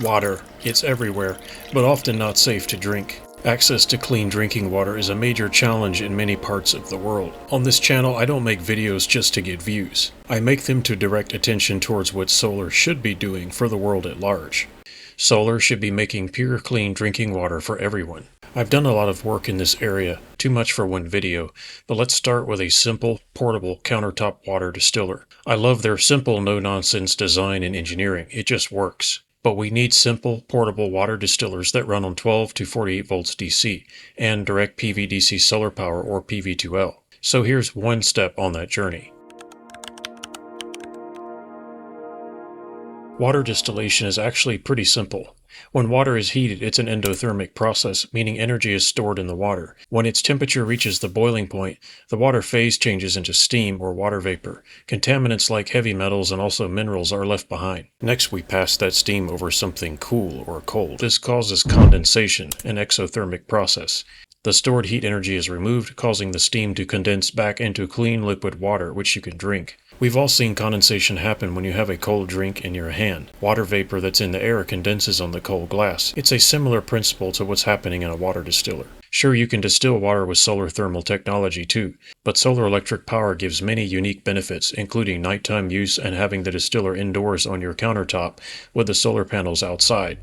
Water. It's everywhere, but often not safe to drink. Access to clean drinking water is a major challenge in many parts of the world. On this channel, I don't make videos just to get views. I make them to direct attention towards what solar should be doing for the world at large. Solar should be making pure, clean drinking water for everyone. I've done a lot of work in this area, too much for one video, but let's start with a simple, portable countertop water distiller. I love their simple, no-nonsense design and engineering. It just works. But we need simple, portable water distillers that run on 12 to 48 volts DC and direct PV DC solar power or PV2L. So here's one step on that journey. Water distillation is actually pretty simple. When water is heated, it's an endothermic process, meaning energy is stored in the water. When its temperature reaches the boiling point, the water phase changes into steam or water vapor. Contaminants like heavy metals and also minerals are left behind. Next, we pass that steam over something cool or cold. This causes condensation, an exothermic process. The stored heat energy is removed, causing the steam to condense back into clean liquid water, which you can drink. We've all seen condensation happen when you have a cold drink in your hand. Water vapor that's in the air condenses on the cold glass. It's a similar principle to what's happening in a water distiller. Sure, you can distill water with solar thermal technology too, but solar electric power gives many unique benefits, including nighttime use and having the distiller indoors on your countertop with the solar panels outside.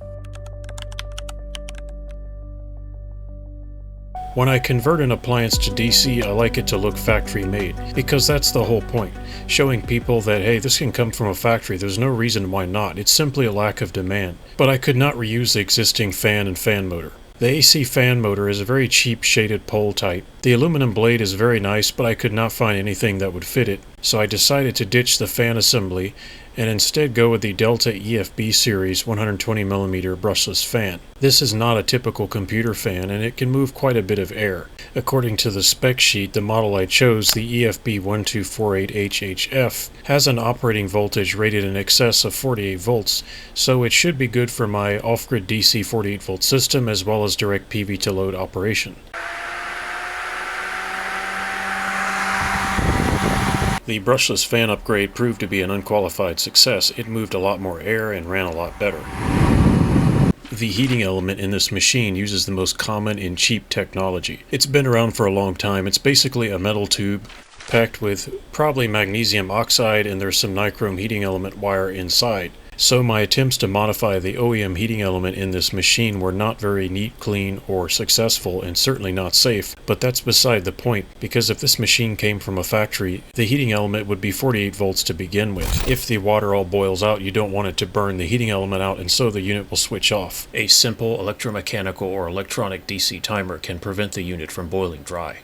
When I convert an appliance to DC, I like it to look factory-made, because that's the whole point, showing people that, hey, this can come from a factory, there's no reason why not, it's simply a lack of demand. But I could not reuse the existing fan and fan motor. The AC fan motor is a very cheap shaded pole type. The aluminum blade is very nice, but I could not find anything that would fit it, so I decided to ditch the fan assembly and instead go with the Delta EFB series 120mm brushless fan. This is not a typical computer fan and it can move quite a bit of air. According to the spec sheet, the model I chose, the EFB 1248HHF, has an operating voltage rated in excess of 48 volts, so it should be good for my off-grid DC 48 volt system as well as direct PV to load operation. The brushless fan upgrade proved to be an unqualified success. It moved a lot more air and ran a lot better. The heating element in this machine uses the most common and cheap technology. It's been around for a long time. It's basically a metal tube packed with probably magnesium oxide, and there's some nichrome heating element wire inside. So my attempts to modify the OEM heating element in this machine were not very neat, clean, or successful, and certainly not safe, but that's beside the point, because if this machine came from a factory, the heating element would be 48 volts to begin with. If the water all boils out, you don't want it to burn the heating element out, and so the unit will switch off. A simple electromechanical or electronic DC timer can prevent the unit from boiling dry.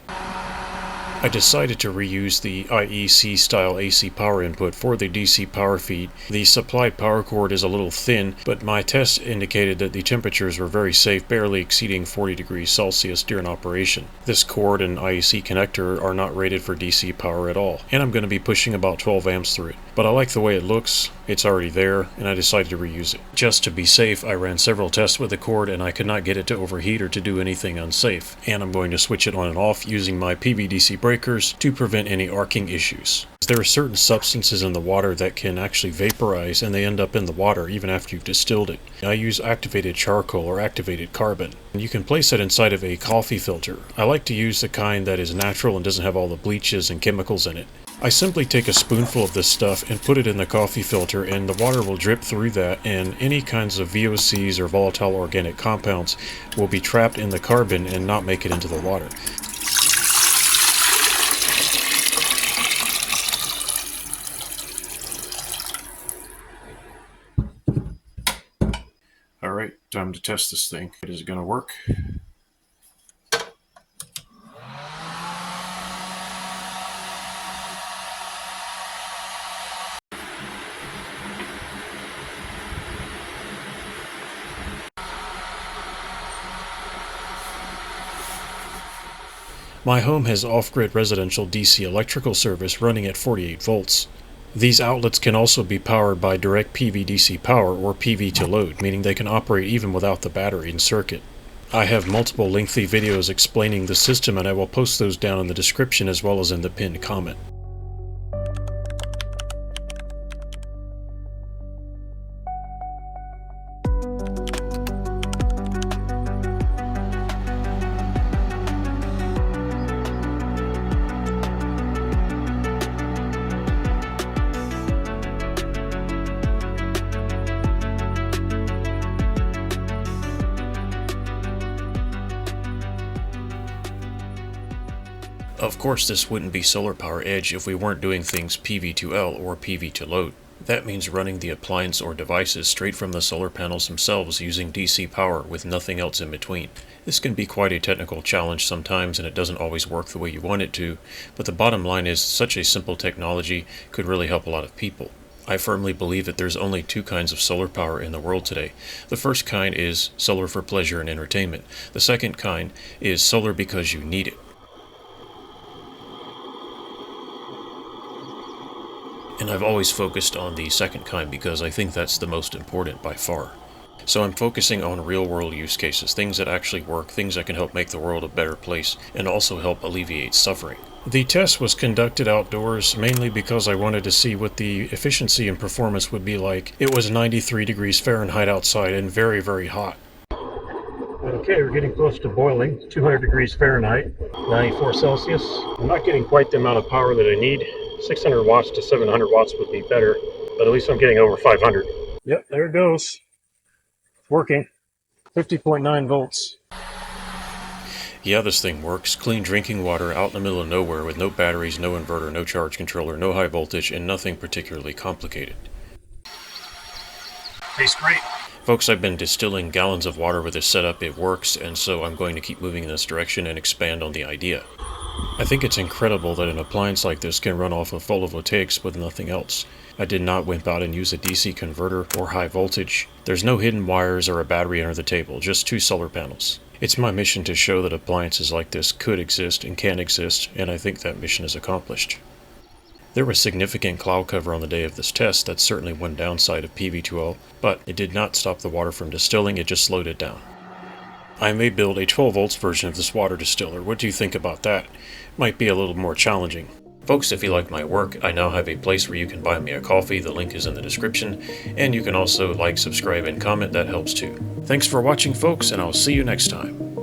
I decided to reuse the IEC style AC power input for the DC power feed. The supplied power cord is a little thin, but my tests indicated that the temperatures were very safe, barely exceeding 40 degrees Celsius during operation. This cord and IEC connector are not rated for DC power at all, and I'm going to be pushing about 12 amps through it. But I like the way it looks, it's already there, and I decided to reuse it. Just to be safe, I ran several tests with the cord and I could not get it to overheat or to do anything unsafe, and I'm going to switch it on and off using my PV-DC breakers to prevent any arcing issues. There are certain substances in the water that can actually vaporize and they end up in the water even after you've distilled it. I use activated charcoal or activated carbon. And you can place it inside of a coffee filter. I like to use the kind that is natural and doesn't have all the bleaches and chemicals in it. I simply take a spoonful of this stuff and put it in the coffee filter, and the water will drip through that, and any kinds of VOCs or volatile organic compounds will be trapped in the carbon and not make it into the water. Alright, time to test this thing. Is it going to work? My home has off-grid residential DC electrical service running at 48 volts. These outlets can also be powered by direct PV DC power or PV to load, meaning they can operate even without the battery in circuit. I have multiple lengthy videos explaining the system, and I will post those down in the description as well as in the pinned comment. Of course, this wouldn't be solar power edge if we weren't doing things PV to L or PV to load. That means running the appliance or devices straight from the solar panels themselves using DC power with nothing else in between. This can be quite a technical challenge sometimes, and it doesn't always work the way you want it to, but the bottom line is such a simple technology could really help a lot of people. I firmly believe that there's only two kinds of solar power in the world today. The first kind is solar for pleasure and entertainment. The second kind is solar because you need it. And I've always focused on the second kind because I think that's the most important by far. So I'm focusing on real-world use cases, things that actually work, things that can help make the world a better place, and also help alleviate suffering. The test was conducted outdoors mainly because I wanted to see what the efficiency and performance would be like. It was 93 degrees Fahrenheit outside and very, very hot. Okay, we're getting close to boiling, 200 degrees Fahrenheit, 94 Celsius. I'm not getting quite the amount of power that I need. 600 watts to 700 watts would be better, but at least I'm getting over 500. Yep, there it goes. It's working. 50.9 volts. Yeah, this thing works. Clean drinking water out in the middle of nowhere with no batteries, no inverter, no charge controller, no high voltage, and nothing particularly complicated. Tastes great. Folks, I've been distilling gallons of water with this setup. It works, and so I'm going to keep moving in this direction and expand on the idea. I think it's incredible that an appliance like this can run off of photovoltaics with nothing else. I did not wimp out and use a DC converter or high voltage. There's no hidden wires or a battery under the table, just two solar panels. It's my mission to show that appliances like this could exist and can exist, and I think that mission is accomplished. There was significant cloud cover on the day of this test. That's certainly one downside of PV2L, but it did not stop the water from distilling, it just slowed it down. I may build a 12 volts version of this water distiller. What do you think about that? Might be a little more challenging. Folks, if you like my work, I now have a place where you can buy me a coffee. The link is in the description, and you can also like, subscribe, and comment. That helps too. Thanks for watching, folks, and I'll see you next time.